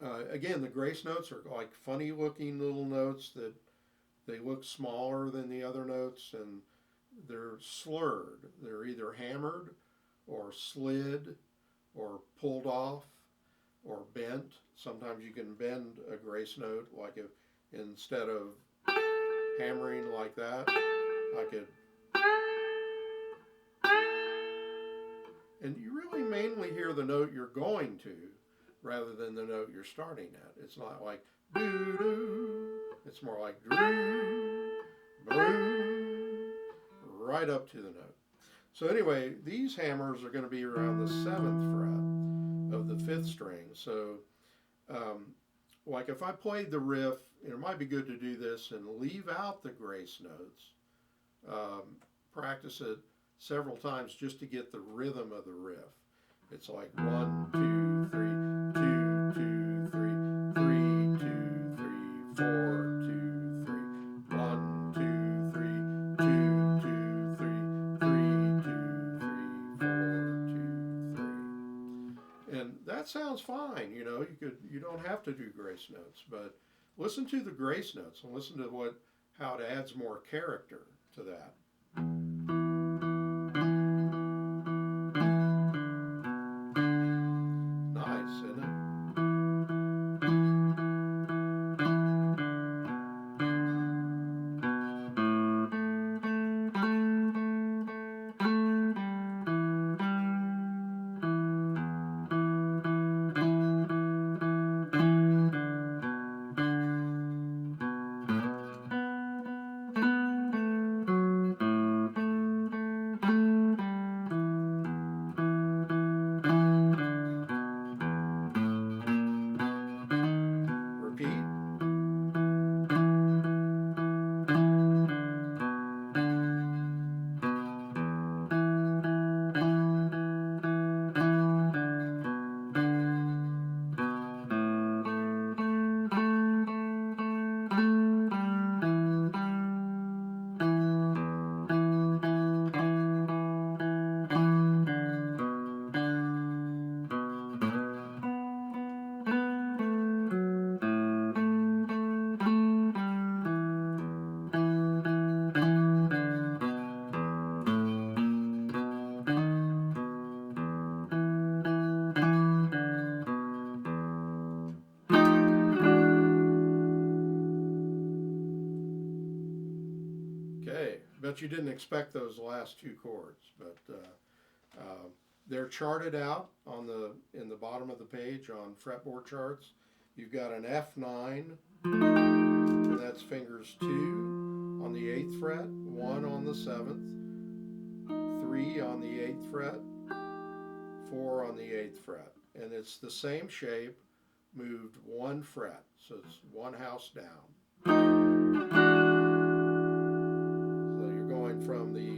Again, the grace notes are like funny looking little notes that they look smaller than the other notes, and they're slurred. They're either hammered or slid or pulled off or bent. Sometimes you can bend a grace note, like if instead of hammering like that, I could. And you really mainly hear the note you're going to rather than the note you're starting at. It's not like doo doo. It's more like doo, doo, right up to the note. So anyway, these hammers are going to be around the seventh fret of the fifth string. So, um, like if I played the riff, it might be good to do this and leave out the grace notes. Practice it several times just to get the rhythm of the riff. It's like 1, 2, 3, 2, 2, 3, 3, 2, 3, 1, 2, 3, 2, 2, 3, 2, 2, 3, 3, 2, 3, 4, 2, 3. And that sounds fine. You don't have to do grace notes, but listen to the grace notes and listen to how it adds more character to that. Nice, isn't it? Repeat. Okay, bet you didn't expect those last two chords, but they're charted out in the bottom of the page on fretboard charts. You've got an F9, and that's fingers 2 on the 8th fret, 1 on the 7th, 3 on the 8th fret, 4 on the 8th fret, and it's the same shape, moved 1 fret, so it's 1 house down. So you're going from the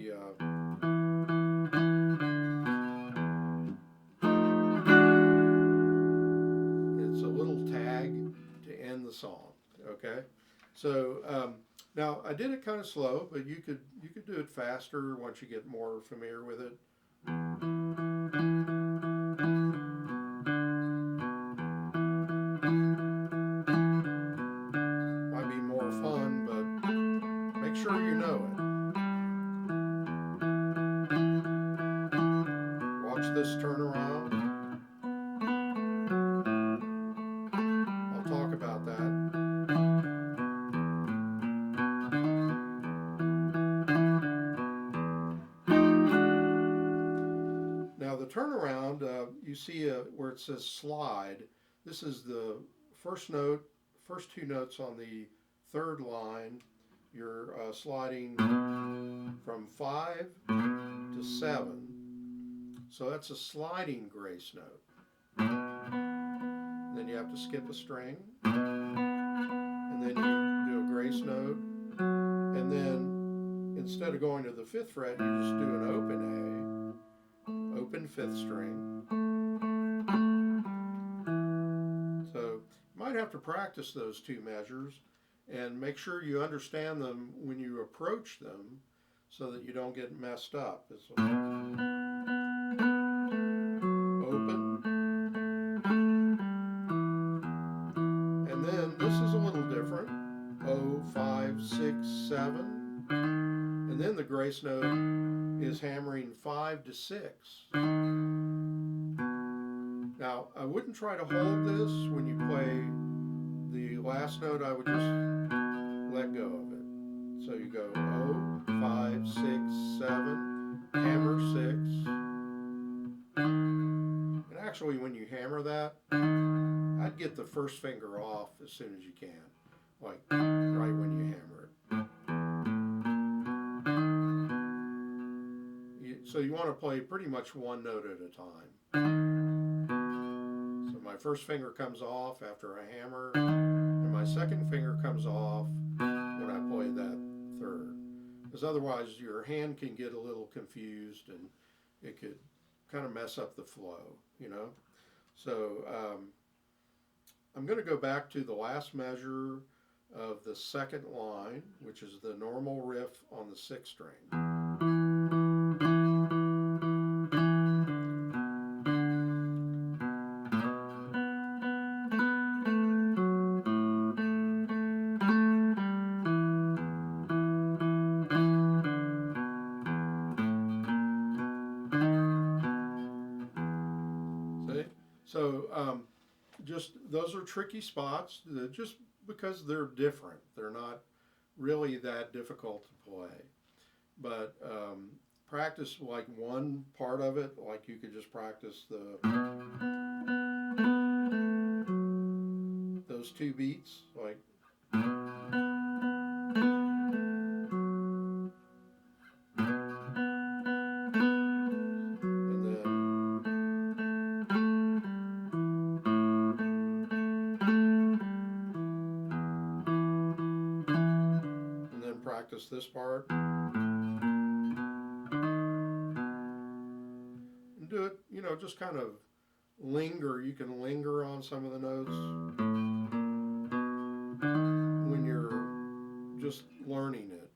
it's a little tag to end the song. Okay, so now I did it kind of slow, but you could do it faster once you get more familiar with it. Might be more fun, but make sure you know it. Watch this turnaround. I'll talk about that. Now the turnaround, you see where it says slide. This is the first note, first two notes on the third line. You're sliding from 5 to 7. So that's a sliding grace note. Then you have to skip a string, and then you do a grace note, and then instead of going to the 5th fret, you just do an open A, open 5th string. So you might have to practice those two measures and make sure you understand them when you approach them so that you don't get messed up. It's open, this is a little different. 0, 5, 6, 7. And then the grace note is hammering 5 to 6. Now, I wouldn't try to hold this when you play the last note. I would just let go of it. So you go 0, 5, 6, 7, hammer 6. And actually, when you hammer that, I'd get the first finger off as soon as you can, like right when you hammer it. So you want to play pretty much one note at a time. So my first finger comes off after I hammer, and my second finger comes off when I play that third. Because otherwise your hand can get a little confused and it could kind of mess up the flow, you know. So I'm going to go back to the last measure of the second line, which is the normal riff on the 6th string. See? So just those are tricky spots, just because they're different. They're not really that difficult to play. But practice like one part of it, like you could just practice those 2 beats, like. Practice this part and do it, you know, just kind of linger. You can linger on some of the notes when you're just learning it,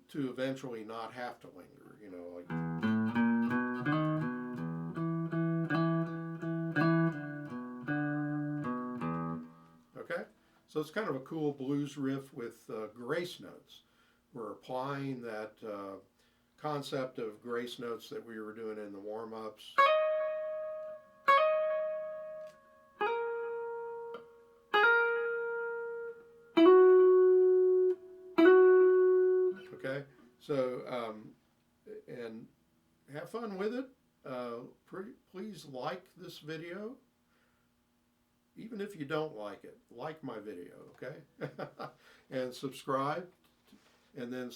to eventually not have to linger, you know, like. Okay? So it's kind of a cool blues riff with grace notes. We're applying that concept of grace notes that we were doing in the warm-ups. Okay? So, and have fun with it. Please like this video. Even if you don't like it, like my video, okay? And subscribe, and then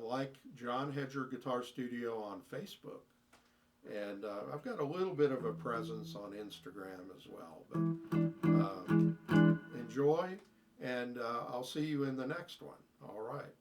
like John Hedger Guitar Studio on Facebook. And I've got a little bit of a presence on Instagram as well. But enjoy, and I'll see you in the next one. All right.